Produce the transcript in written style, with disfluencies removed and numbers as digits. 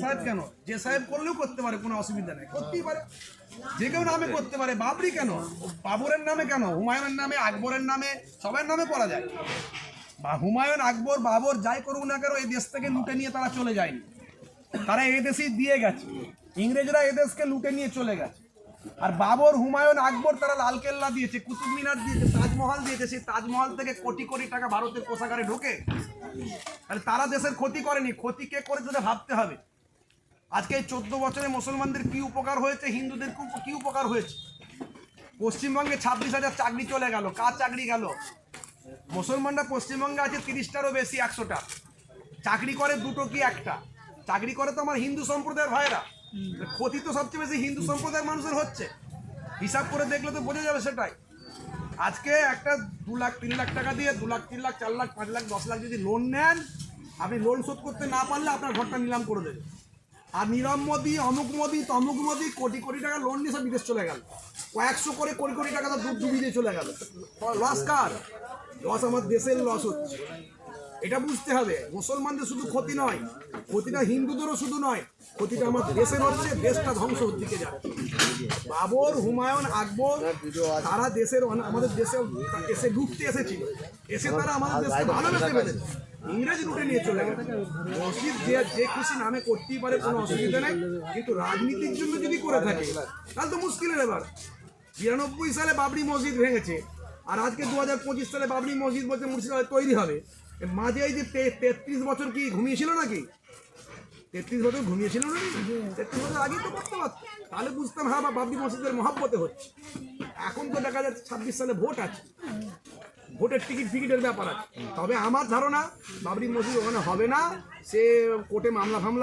সাহেব কেন, যে সাহেব করলেও করতে পারে, কোনো অসুবিধা নেই, করতেই পারে, যে কেউ নামে করতে পারে। বাবরি কেন, বাবরের নামে কেন, হুমায়ুনের নামে, আকবরের নামে, সবার নামে করা যায়। বা হুমায়ুন, আকবর, বাবর যাই করুক না কেন, এই দেশ থেকে লুটে নিয়ে তারা চলে যায়নি, তারা এই দেশেই দিয়ে গেছে। ইংরেজরা এদেশকে লুটে নিয়ে চলে গেছে। আর বাবর, হুমায়ুন, আকবর তারা লালকেল্লা দিয়েছে, কুতুব মিনার দিয়েছে, তাজমহল দিয়েছে। সেই তাজমহল থেকে কোটি কোটি টাকা ভারতের কোষাগারে ঢোকে। তাহলে তারা দেশের ক্ষতি করেনি, ক্ষতি কে করেছে সেটা ভাবতে হবে। আজকে এই 14 বছরে মুসলমানদের কি উপকার হয়েছে, হিন্দুদের কি উপকার হয়েছে। পশ্চিমবঙ্গে 26,000 চাকরি চলে গেল। কার চাকরি গেল? মুসলমানরা পশ্চিমবঙ্গে আছে 30টারও বেশি, 100টা চাকরি করে, দুটো কি একটা চাকরি করে তো আমার হিন্দু সম্প্রদায়ের ভাইয়েরা। ক্ষতি তো সবচেয়ে বেশি হিন্দু সম্প্রদায়ের মানুষের হচ্ছে। হিসাব করে দেখলে তো বোঝা যাবে সেটাই। আজকে একটা 2 লাখ 3 লাখ টাকা দিয়ে 2 লাখ 3 লাখ 4 লাখ 5 লাখ 10 লাখ যদি লোন নেন, আপনি লোন শোধ করতে না পারলে আপনার ঘরটা নিলাম করে দেবে। আর নীরব মোদি, অমুক মোদি, তমুক মোদি কোটি কোটি টাকা লোন নিয়ে সব বিদেশ চলে গেল। কয়েকশো করে কোটি কোটি টাকা তো ডুবিয়ে চলে গেল। লস কার? লস আমার দেশের লস হচ্ছে। এটা বুঝতে হবে। মুসলমানদের শুধু ক্ষতি নয়, ক্ষতিটা হিন্দুদেরও শুধু নয়, ক্ষতিটা আমার দেশের হচ্ছে, দেশটা ধ্বংসের দিকে যাচ্ছে। বাবর, হুমায়ুন, আকবর তারা দেশের আমাদের দেশে এসে লুটতে এসেছিল, এসে তারা আমাদের দেশকে ভালোবেসে ফেলেছে। ইংরেজ লুটে নিয়ে চলে গেছে। মসজিদ যে খুশি নামে করতেই পারে, কোনো অসুবিধা নেই, কিন্তু রাজনীতির জন্য যদি করে থাকে তাহলে তো মুশকিলের ব্যাপার। 92 সালে বাবরি মসজিদ ভেঙেছে, আর আজকে 2025 সালে বাবরি মসজিদ বলছে মুর্শিদাবাদে তৈরি হবে। মাঝে এই যে 33 বছর কি ঘুমিয়েছিল নাকি? 33 বছর ঘুমিয়েছিল নাকি? 33 বছর আগেই তো করতে পারত, তাহলে বুঝতাম হ্যাঁ, বা বাবরি মসজিদের মহাব্বতে হচ্ছে। এখন তো দেখা যাচ্ছে 26 সালে ভোট আছে, ভোটের টিকিট ফিকিটের ব্যাপার আছে। তবে আমার ধারণা বাবরি মসজিদ ওখানে হবে না, সে কোর্টে মামলা ফামলা